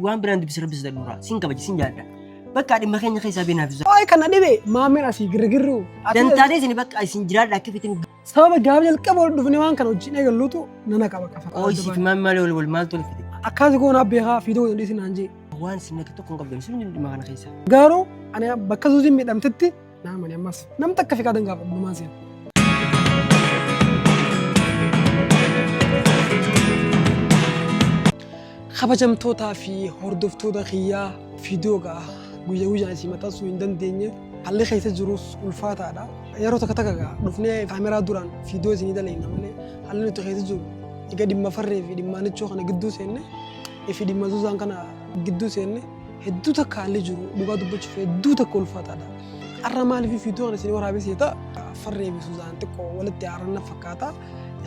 waan biraan dubbisa dura sin kabaji sin jaadda bakka dhimma keenya keessa beenaaf isa ay kana dhibe maameen asii girgirru dantaadee isin bakka isin jiraadha akka fitin sababa gaaf jalqaba wal dhufne waan kana hojii eegalluutu nana qaba qafa ooyisiif maam malee wal maal tole fite akkaasi goona beekaa fiidoo godhan dhiisin naan jee waan sin akka tokko hin qabdan sun dhimma kana keessa garuu ani bakka suusiin miidhamtetti naamani ammas namni akka fiqaa dangaaf dhumaan seen kabajamtootaa fi hordoftoota kiyyaa fiidiyoogaa guyyaa guyyaan isii maxxansuu hin dandeenye haalli keessa jirus ulfaataadha. Yeroo takka takka dhufnee kaameraa duraan fiidiyoo isinii dalagna malee haalli nuti keessa jiru egaa dhimma farree fi dhimma nichoo kana gidduu seenne fi dhimma Suuzaan kana gidduu seenne hedduu takka haalli jiru dhugaa dubbachuuf hedduu takka ulfaataadha. Har'a maaliif fiidiyoo kana isinii waraabesee ta'a farree fi Suuzaan xiqqoo walitti aaranna fakkaata.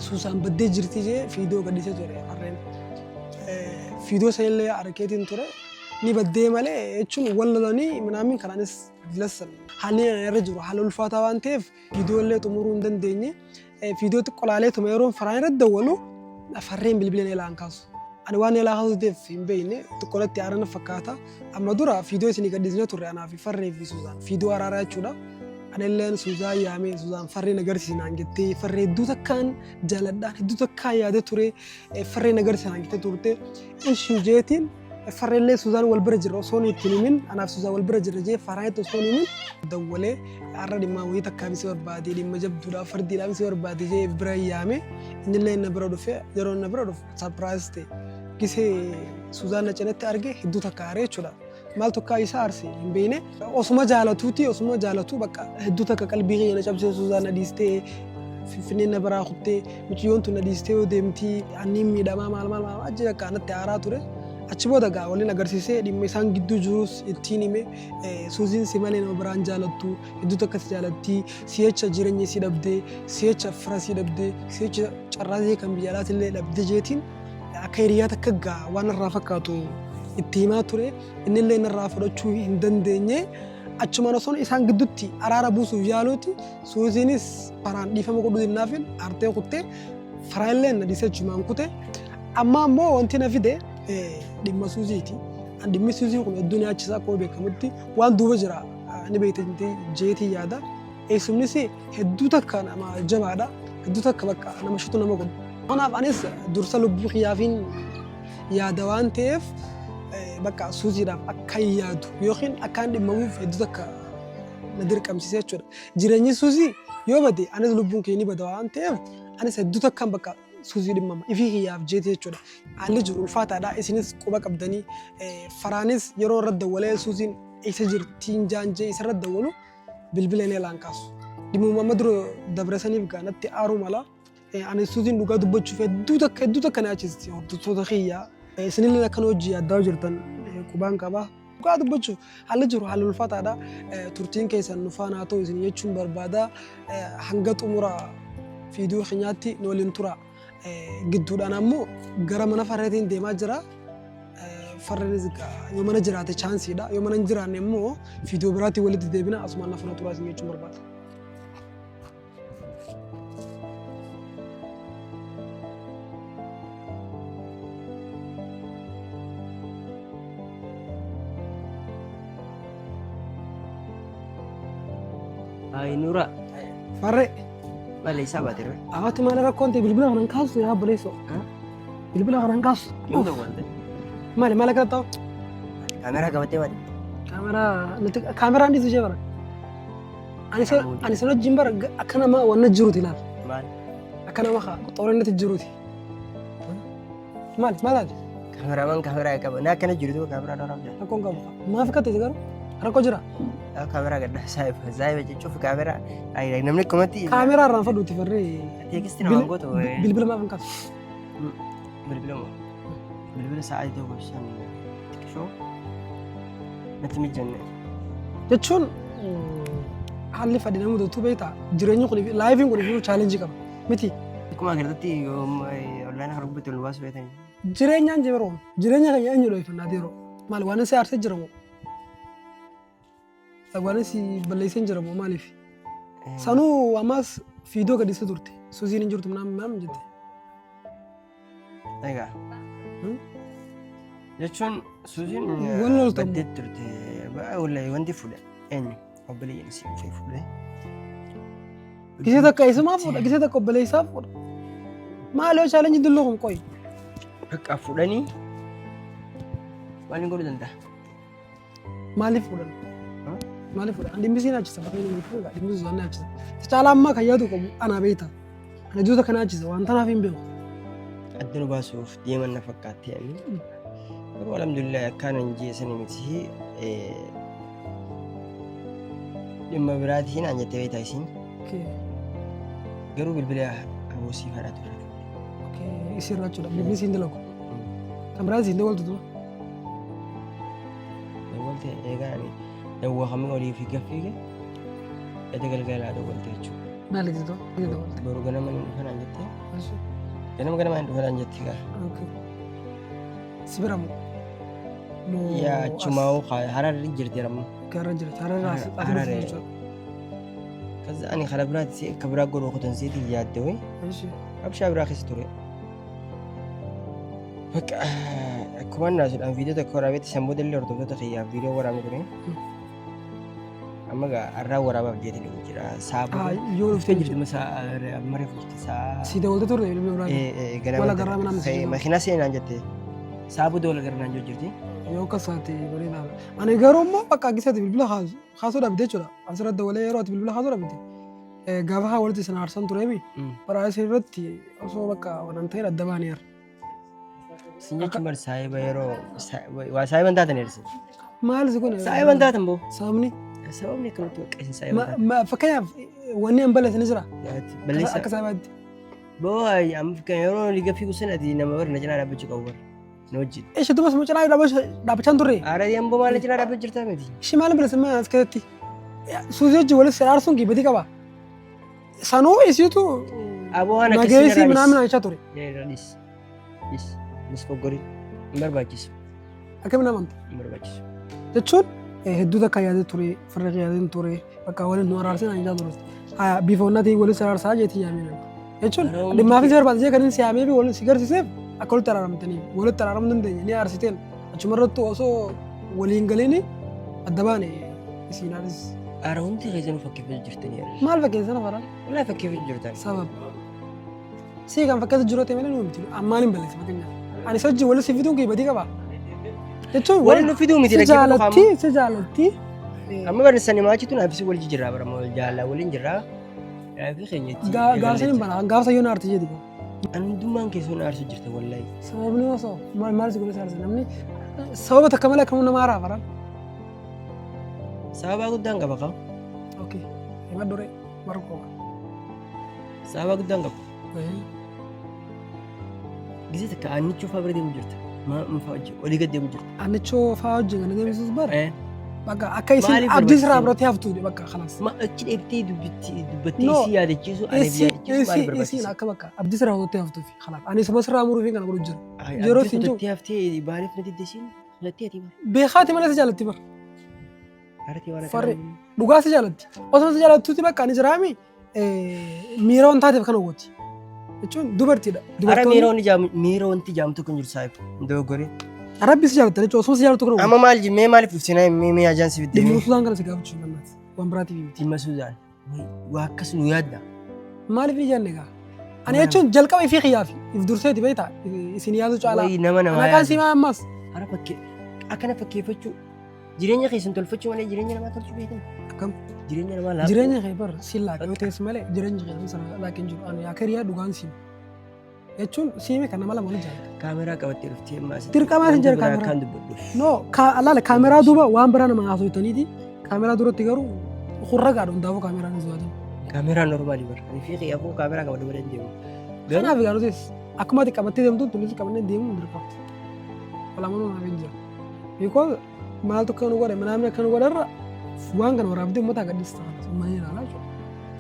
Suuzaan baddee jirti jee fiidiyoo gadhiisee ture harreen. Fiidiyoo sanillee arkeetiin ture ni baddee malee jechuun wallalanii minaamin kanaanis dilassan haalli irra jiru haala ulfaataa waan ta'eef fiidiyoolee xumuruu hin dandeenye fiidiyoo xiqqolaalee tuma yeroo faraan irra dawwalu farreen bilbileen eelaan kaasu. Ani waan eelaa kaasuu ta'eef hin beekne xiqqolatti aarana fakkaata amma dura fiidiyoo isinii gadhiisnee turre anaa fi farree fi Suuzaan fiidiyoo araaraa jechuudha. Anilleen Suuzaan yaamee Suuzaan farreen agarsiisinaan jettee farree hedduu takkaan jaaladhaan hedduu takkaan yaadee ture farreen agarsiisinaan jettee turte ishii jeetiin farreellee Suuzaan wal bira jirra osoo ittiin himin anaaf Suuzaan wal bira jirra jee faraan itti osoo himin dawwalee har'a dhimma wayii takkaa bisee barbaadee dhimma jabduudhaa fardiidhaa bisee barbaadee jee bira yaame innillee na bira dhufe yeroo na bira dhufe sarpiraayis ta'e gisee Suuzaan na cinatti arge hedduu takka aaree jechuudha. Maal tokkaa isaa arsee hin beekne osuma jaalatu bakka hedduu takka qalbii keenya na cabsee Suuzaan na dhiistee finfinnee na biraa kuttee mucayyoon tun na dhiistee yoo deemtii anniin miidhamaa maal achi akka natti aaraa ture achi booda gaa waliin agarsiisee dhimma isaan gidduu jirus ittiin hime Suuziin si malee nama biraan jaalattu hedduu takka si jaalatti si'echa jireenya si dhabdee si'echa fira si dhabdee si'echa carraasee kan biyya alaatillee dhabdee jeetiin akka hiriyaa takka gaa waan irraa fakkaatu itti himaa ture innillee narraa fudhachuu hin dandeenye achuma osoo isaan gidduutti araara buusuuf yaaluuti Suuziinis faraan dhiifama godhuu dinnaafin aartee kuttee faraallee na dhiisee achumaan kute amma ammoo wanti na fide dhimma Suuziiti. Dhimmi Suuzii kun hedduu nyaachisaa akkuma beekamutti waan duuba jira ni beekte jeetii yaada. Eessumnis hedduu takka nama jabaadha hedduu takka bakka nama shutu nama godhu. Kanaaf anis dursa lubbuu kiyyaafiin yaada waan ta'eef bakka Suuziidhaaf akka yaadu yookiin akkaan dhimmamuuf hedduu takka na dirqamsiisee jechuudha. Jireenyi Suuzii yoo bade anis lubbuun kee ni bada waan ta'eef anis hedduu takkaan bakka Suuzii dhimmama ifii kiyyaaf jeeti jechuudha. Haalli jiru ulfaataadha isinis quba qabdanii faraanis yeroo irra dawwalee Suuziin isa jirtiin jaanjee isa irra dawwalu bilbileen eelaan kaasu. Dhimmuma amma dura dabarsaniif gaanatti aaruu mala ani Suuziin dhugaa dubbachuuf hedduu takka na achisti hordoftoota kiyyaa. Isinillee akkan hojii addaa jirtan qubaan qaba. Dhugaa dubbachuuf haalli jiru haala ulfaataadha. Turtiin keessan nufaan haa ta'u isin jechuun barbaada. Hanga xumura fiidiyoo keenyaatti nu waliin tura. Gidduudhaan ammoo gara mana farreetiin deemaa jira. Farreenis yoo mana jiraate chaansiidha. Yoo mana hin jiraanne immoo fiidiyoo biraatti walitti deebina asumaan lafa na turaa isin jechuun barbaada. Ay Nura. Farre. Malee isaa baatee. Awwaati maal rakkoonte bilbila kanan kaasu yaa baleeso. Bilbila kanan kaasu. Yoo ta'u wanta. Maal akka ta'u? Kaameraa qabatee maali? Kaameraan dhiisu ishee bara. Ani sana wajjin bara akka nama wanna jiruuti ilaala. Maali? Akka nama xoolinatti jiruuti. Maali? Kaameramaan kaameraa qaba. Naa akkana jirutu kaameraa dhooraan jira. Rakkoon qabu. Maaf akkatti garuu rakkoo jira. Kamera gadda saya jechuuf kamera namni akkamitti kamera irraan fadhuuti farree teekistii namaan gootu bilbila maaf hin kaasu bilbila sa'aatii tokko shan xiqqishoo natti mijanne jechuun haalli fadhi namni tuttuu beektaa jireenyi kun laayiviin kun iyyuu chaalenjii qaba miti akkuma agartatti onlaayinii kan rubbatti ol baasu beektan jireenyaan jeberoo jireenya keenya eenyu dhoofannaa deeroo maal waan isa aarsee jiramoo Agwaanisi balleessan jiramoo maaliif? Sanuu ammas fiidiyoo gadhiisa turte. Suuziin hin jirtu maam jette. Egaa. jechuun suusiin Wal loltan baddee turte wallahi wanti fuudhe eenyu obboleeyyan si dhufee fuudhe. gisee takka isumaa fuudha gisee takka obboleessaa fuudha. Maali yoo chaalenjii dulloo kun qoyi. Bakka fuudhanii maaliin godhuu danda'a? Maaliif fuudhan? Maaliif fuudhan? Dhimbisiin achisa bakka inni fuudha dhimbisiin waan achisa. Caalaa ammaa kan yaadu qabu anaa beekta. Ani duuta kana achisa waan tanaaf hin beeku. Adda nu baasuuf deeman na fakkaatti ani. Garuu alhamdulillah akkaan hin jeesanii miti dhimma biraatiin aan jettee beektaa isiin. Garuu bilbila aboosii fadhaa ture. Isirraa jechuudha dhimbisiin dalagu. Kan biraa isiin dawwaltu tura. Dawwalte eegaa ani dawwaakamee olii fi gaffiige edda galgalaa dawwalte jechuudha. Maali jettoo? Boruu ganama hin dhufan aan jettee. Ganama hin dhufan aan jettee gaa. Si bira moo? Yaa chumaa'uu hararri jirti ramma. Garra jirti hararraa asi ati jechuudha. Kaza ani kana biraatti akka biraa godhuu kutan seetii yaadde wayi. Abshaa biraa keessa ture. Bakka akkuma naasuudhaan viidiyoo tokko waraabatti san booda illee hordoftoota kiyyaaf viidiyoo waraabni ture. Amma gaa har'aa waraabaaf jeetiin ni jira. Saaboo yoo dhuftee jirti masaa maree furti saa. Si dawwalte turre ilmi biraa. Wala garraa manaan si. Makiinaa seenaan jettee saaboo dawwala garnaan jirti. Yoo akkasaati bareedaadha. Ani garuu immoo bakka gisatti bilbila haasuudhaaf jechuudha. Asirratti dawalee yeroo ati bilbila haasuudhaaf gaafa haa walitti sana aarsan tureemi. Bara isin irratti osoo bakka waan ta'e adda baanii jira. Sin jechuun bari saayiba yeroo waa saayiban taatan eersi. Maal si kun? Saayiban taatan boo. Sababni? Sababni akkanatti baqqeessin saayiban taatan. Fakkeenyaaf wanni hin balleessin jira. Balleessa. Akka saayibaatti. Boo amma fakkeenyaaf yeroo liiga fiigu sana ati nama bari na cinaa dhaabbachuu qabu bari. Nojji. Ishi dumas mucaa dhaabbachaan turre. Aara yemmuu maal cinaa dhaabbachuu jirtaa miti. Ishi maal balleessin as keessatti. Suusii wajjin walitti saraarsuun gibbati qaba. Sanuu isiitu nageessii minaamin aachaa ture. Dis foggorii hin barbaachisu. Akkamiin amanta? Hin barbaachisu. Jechuun hedduu takka yaadee ture, farra yaadee ture, bakka waliin nu araarsin aachaa ture. Bifa onnaatii walitti saraarsaa jeetii yaamina. Jechuun dhimmaa fi barbaachisee kan inni si yaamee fi waliin si garsiiseef akka walitti araaramtaniif walitti araaramuu dandeenya ni aarsiteen achumarratti osoo waliin galiin adda baane isiinaanis. Aara hundi keessanuu fakkeeffachuu jirtanii. Maal fakkeessan afara? Walaa fakkeeffachuu jirtan. Sabab. Si kan fakkeessa jiroo ta'e malee nuti ammaan hin balleessa fakkeenyaaf. Ani sochii waliin si fiduun gibbati qaba. Jechuun waliin nu fiduu miti si jaalatti. Amma barreessanii maachitu naafisi wal jijjiirraa bara moo jaallaa waliin jirraa. Naafi keenyatti. Gaafsa hin bana gaafsa yoo naarti jedhi. Andummaan keessoo naarsu jirta wallahi. Sababni osoo maal si godhe saarsa namni sababa takka malee akkamiin nama haaraa fara. Sababa guddaan qaba qaba. Okay. Hima dure marqoo. Sababa guddaan qaba. Gisee takka aannichoo fa'aa bira deemu jirta. Maal fa'aa wajjin olii gad deemu jirta. Aannichoo fa'aa wajjin kan deemsus bara. Bakka akka isin abdii sirraa biratti haftu bakka kanaas. Ma achi dheebtee dubbattee isii yaadachiisu aneef yaadachiisu maal barbaachisa? Isin akka bakka abdii sirraa biratti haftu fi kanaaf ani sama sirraa muruu fi kana godhu jira. Yeroo isin jiru. Abdii haftee baaliif natti desiin natti ati bara. Beekaati malee si jaallatti bara. Arati waan Farre dhugaa si jaallatti. Osoo si jaallattuuti bakka ani jiraami miira waan taateef kana gooti. Jechuun dubartiidha. Ara miira wanti jaamtu kun jiru saayif dogoggoree. Rabbi si jaalatta jechuun osoo si jaallattu kana gooti. Amma maal mee maaliif ibsinaa mee ajaan si fiddee? Dhimma Sudaan kana si gaafachuu dandaati. Waan biraatiif miti. Dhimma Sudaan waa akkas nu yaadda. Maaliif ni jaanne gaa? Ani jechuun jalqaba ifii xiyyaaf if durseeti beektaa isin yaadu caalaa. Wayi nama yaadu. Maqaan simaa ammas. Ara akkana fakkeeffachuu jireenya keessan tolfachuu malee jireenya namaa tolchuu beektan. Akkam? Jireenya namaa laafaa. Jireenya kee bara si laaqee yoo ta'es malee jireenya kee sana laaqee jiru ani akariyaa dhugaan siima. Jechuun siime kan nama lama waliin jaallata. Kaameraa qabattee dhuftee ammaa si. Dirqamaa hin jiru kaameraa. Kan dubbadhu. No alaala kaameraa duuba waan biraa nama haasofitaniiti. Kaameraa duratti garuu hurra gaadha hundaafuu kaameraan hin zuwaatan. Kaameraan normaalii bara. Fi xiyyafuu kaameraa qabadhu bara hin deemu. Kanaaf egaa nutis akkuma ati qabattee deemtu tunis qabannee deemuu hin dirqamtu. Walamanuu naaf hin jira. Because maaltu akka nu godhe manaamni akka nu godherra waan kana waraabdee uummata gadhiista uummanni ilaalaa jechuudha.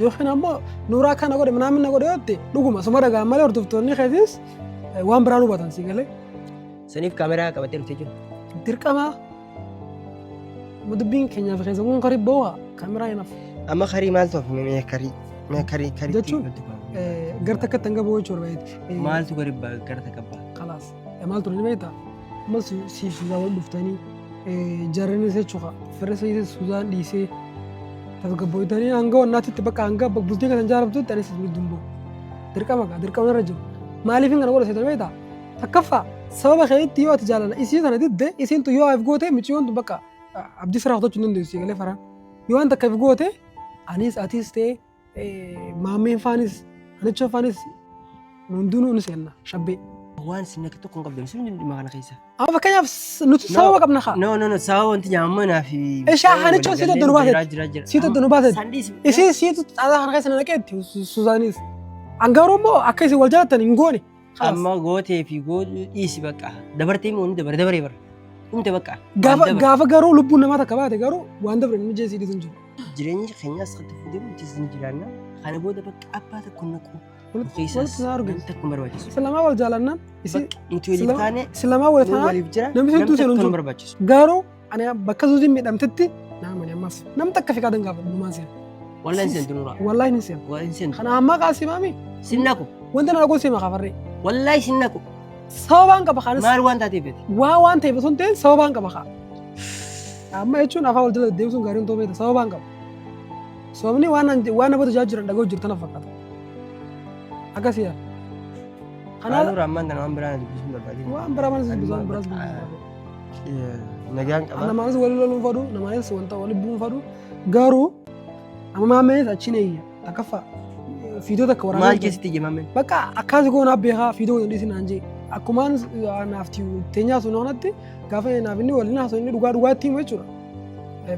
Yookiin ammoo nuuraa kana godhe manaamni na godhe yoo ta'e dhuguma suma dhagaa malee hordoftoonni keetis waan biraan hubatan si galee. Saniif kaameraa qabattee dhuftee jiru. Dirqamaa dubbiin keenyaaf keessa kun karii boo'a kaameraa hin hafu. Amma karii maal ta'uuf mee karii jechuun gar takka tanga boo jechuudha baay'ee. Maaltu gara takka baa? Kalaas maaltu ni beektaa? ammas siif Suzaan wal dhuftanii jarreen isa jechuudha. Firrisa isa Suzaan dhiisee tasgabbootanii hanga wannaatitti bakka hanga bultii kan jaaramtutti anis dumboo. Dirqama irra jiru. Maaliif kana godha seetan beektaa? Takkaffaa sababa keetti yoo ati jaalala isii sana didde isiin tu yoo af goote michiyoon tu bakka abdii firaa hojjechuu hin dandeessu galee faraan. Yoo waan takka af goote anis atis ta'e maammeen faanis anicha faanis hundinuu ni seenna shabbee. Waan sinna tokko hin qabdan sun dhimma kana keessa. Amma fakkeenyaaf nuti sababa qabna haa. No sababa wanti jaammanaa fi. Ishaa anicha siita dunu baasee siita dunu baasee isii siitu xaasaa kana keessa naqeetti Suzaanis. Angaaroo immoo akka isin wal jaalatan hin goone. Amma gootee fi godhu dhiisi bakka dabartee immoo dabaree bara. Dhumte bakka. Gaafa garuu lubbuun namaa takka baate garuu waan dabre inni jeesii dhiisu hin jiru. Jireenyi keenyas kan tafuudee nutis ni jiraanna. Kana booda bakka abbaa tokko naqu. Takkum barbaachisu. Islamaa wal jaalannaan nuti waliif taane islamaa wal taanaan namni hedduu seenuu hin jiru. Garuu ani bakka Suuziin miidhamtetti nama ammas nam takka fi kaadhan gaafa dhumaan seena. Wallahi hin seentu. Wallahi hin seenu. Wallahi hin seentu. Kana amma qaasimaami. Sinnaku. Wanta na gosi ma kafarre. Wallahi sinnaku. Sababaan qaba kanis. Maal waan taateef? Waan ta'eef osoo hin ta'in sababaan qaba kaa. Amma jechuun afaan wal jala deemsuun gaariin ta'uu beekta sababaan qaba. Sababni waan namoota jaajiran dhaga'u jirtan fakkaata. Akkasii yaa. Kanaaf ammaan kana waan biraan dubbisuun barbaade. Waan biraa malee dubbisuun biraas barbaade. Nagaan qaba. Namaanis wal loluun fadhu namaanis wanta wal bu'uun fadhu garuu amma maammeenis achi ne iyya takkaffaa fiidoo takka waraanaa. Maal keessatti ijji maammeen? Bakka akkaasi goonaa beekaa fiidoo waliin dhiisin naan jee akkumaan naafti teenyaa sun kanatti gaafa naaf inni waliin haasoo inni dhugaatti himu jechuudha.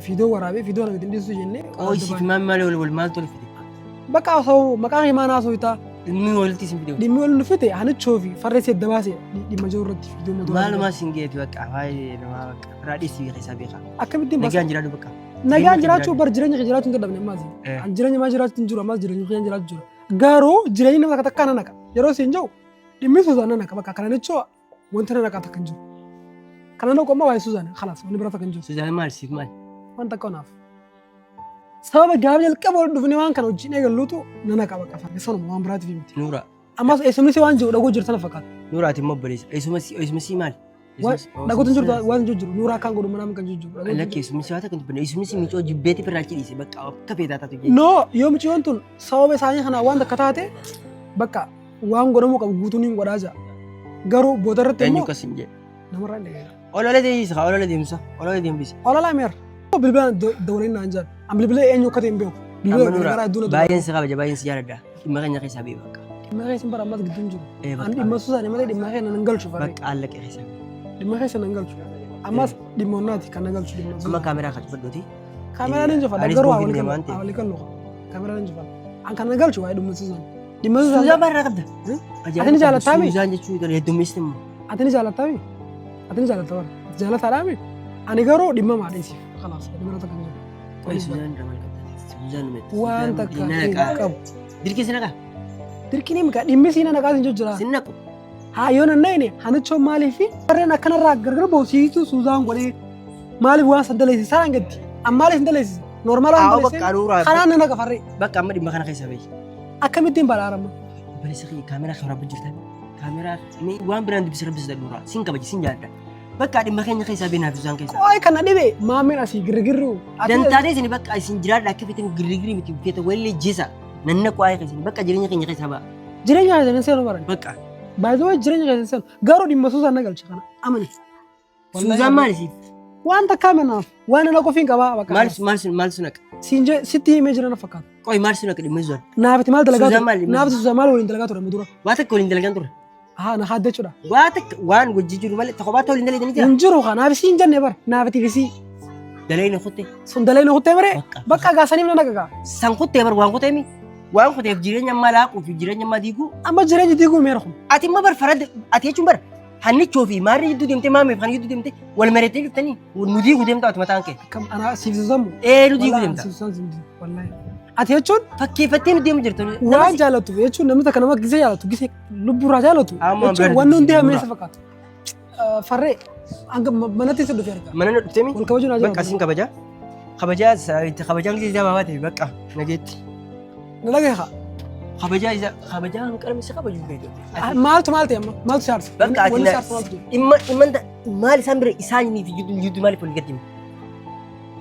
Fiidoo waraabee fiidoo nama ittiin dhiisu jennee. Qoosiif maal wal maal tolfite? Bakka haasoo maqaa himaa naasoo itaa. Dhimmi walitti isin fidee. Dhimmi waliin dhufite hanichoo fi farreessi adda baasee dhimma jiru irratti fiidoo motora. Maalumaa sin geetu bakka baay'ee nama bakka raadhiis keessaa beekaa. Akkamittiin nagaan jiraatu bakka. Nagaan jiraachuu bar jireenya kee jiraachuu hin dadhabne ammaas. Jireenya maa jiraachuu hin jiru ammaas jireenya kee jiraachuu jira. Garuu jireenyi nama takka na naqa yeroo siin jiru dhimmi Suzaan na naqa bakka kana jechuu wanta na naqa takka hin jiru. Kana na qomma waa'ee Suzaan khalaas wanni bira takka hin jiru. Suzaan maal siif maal? Wanta qonaaf. Sababa gaafa jalqaba wal dhufne waan kana wajjin eegalluutu na naqa bakka farre sanuma waan biraatiif miti. Nuura. Ammas eessumni si waan jiru dhagoo jirtan fakkaata. Nuuraati immoo obboleessa. Eessuma si maal? Dhagootu jiru waan jiru Nuuraa kan godhu manaa kan jiru. Lakkee eessumni si waa takka dubbanne eessumni si miicoo jibbeetti firraachi dhiise bakka akka feetaa taatu jechuudha. No yoo miicoon tun sababa isaanii kanaa waan takka taate bakka waan godhamuu qabu guutuun hin godhaa jira. Garuu booda irratti immoo. Eenyu akkas hin jedhe. Namarraa hin dhageenye. Olola deemsa olola deemsa olola deemsa. Olola meera. Bilbilaan dabalee naan jira. An bilbilee eenyu akka ta'e hin beeku. Baay'een si kabaja baay'een si jaalladha. Dhimma keenya keessaa beeku bakka. Dhimma keessa bara ammas gidduu hin jiru. An dhimma Suuzaanii malee dhimma keessa nan galchu farree. Bakka allaqee keessa. Dhimma keessa nan galchu. Ammas dhimma onnaati kan na galchu dhimma. Amma kaameraa kan fudhatuuti. Kaameraan hin jofadha garuu hawali kan luqa. Kaameraan hin jofadha. An kan na galchu waa'ee dhimma Suuzaanii. Dhimma Suuzaanii. Suuzaan baay'ee qabda. Ati ni jaalattaami? Suuzaan jechuun heddummeessite immoo. Ati ni jaalattaami? Ati ni jaalattamaa? Jaalataadhaami? Ani garuu dhimma maadheesiif. Khalaas dhimma takka hin jiru. Suuzaan irraa maal qabda? Suuzaan numette. Waan takka hin qabu. Dirqii si naqaa? Dirqiin mika dhimmi siina naqaa sin jira. Sin naqu. Haa yoo nan naqne hanichoo maaliif warreen akkanarraa gargar boosiitu Suuzaan godhee maaliif waan san daleessi saraan gatti. Amma maaliif hin daleessi? Noormaalaa hin daleessi. Kanaan na naqa farree. Bakka amma dhimma kana keessa bahi. Akkamittiin balaarama? Obboleessa kee kaameraa kan waraabaa jirtan. Kaameraa waan biraan dubbisa dubbisa dhuraa sin kabaji sin jaalladha. Bakka dhimma keenya keessaa beenaa fi Suuzaan keessa. Qoy kana dhibe maammeen asii girgirru. Dantaatee isin bakka isin jiraadha akka feetan girgirri miti feeta wallee jisa. Nanna qo'aa keessa bakka jireenya keenya keessaa ba'a. Jireenya keessa seenu baran. Bakka. Baay'ee jireenya keessa seenu garuu dhimma Suuzaan na galcha kana amani. Suuzaan maal isiif? Waan takkaa manaaf waan na qofiin qabaa bakka. Maal sun akka? Sitti himee jiran fakkaata. Qoy maal sun akka dhimma Suuzaan? Naafiti maal dalagaa ture? Naafiti Suuzaan maal waliin dalagaa ture dura? Waa takka waliin dalagaan ture. Haa na haadda jechuudha. Waa takka waan wajji jiru malee tokko baatoo waliin dalagaa jira. Hin jiru haa naafisi hin jenne bar naafiti fisi. Dalayna kutte. Sun dalayna kutte bare bakka gaasaniif na dhagagaa. San kutte bar waan kutte mi? Waan kutteef jireenya ammaa laaquu fi jireenya ammaa diiguu. Amma jireenya diiguu meera kun. Ati immoo bar farada ati jechuun bar hannichoo fi maarri jidduu deemtee maameef kan jidduu deemtee wal mareettee jirtanii nu diiguu deemtaa ati mataan kee. Kam ana siifsisamu. Nu diiguu deemtaa. Wallahi. Ati jechuun fakkeeffattee nu deemu jirtu. waan jaalatu jechuun namni takka nama gisee jaalatu gisee lubbuurraa jaalatu jechuun wanni hundi hameessa fakkaatu. Farree manatti isa dhufee argaa. Mana dhuftee mi? Wal kabajuun ajaa'iba. Bakka asiin kabajaa. Kabajaan gisee jabaabaa ta'e bakka nageetti. Na dhagaha. Kabajaan qalamisee kabajuu beeku. Maaltu amma? Maaltu shaarsa? Bakka ati dhimma maal isaan bira isaanii fi jidduu maaliif olii gaddimu?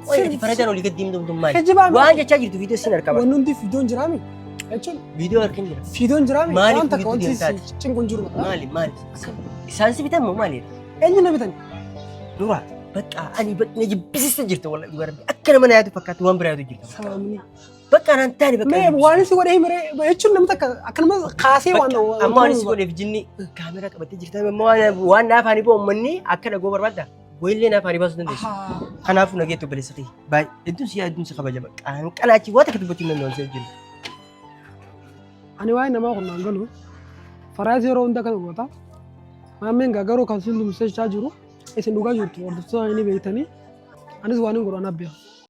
Wayi faradaan olii gaddimu dum maali? Waan jechaa jirtu viidiyoo siin harkaa Wanni hundi viidiyoon jiraami. Jechuun viidiyoo harkaan jira. viidiyoon jiraami. Maaliif Waan takka viidiyoo wanti deemtaati? cinquun jiru. Maali? Isaan si bitan moo maali? Eenyu na bitan? Dura bakka ani na jibbisiisa jirta wallahi dubartii akka nama na yaadu fakkaatu waan biraa yaadu jirta. Sababni. Bakka naan taane bakka. Mee waan si godhee himire jechuun namni takka akkanuma kaasee waan amma waan si godheef jinni kaameraa qabattee jirta waan naaf ani boo uummanni akka dhagoo barbaadda wayiillee naaf ani baasuu dandeessu. Kanaafuu nageetu obboleessa ta'e baay'ee hedduun si hedduun si kabaja bakka qanaachi waan takka dubbachuu hin danda'u si wajjin. Ani waa'ee namaa qonnaan galu faraasii yeroo hunda kana goota. Maammeen garuu kan sun dumsee jiru isin dhugaa jirtu hordoftoota inni beektanii anis waan hin godhan abbiya.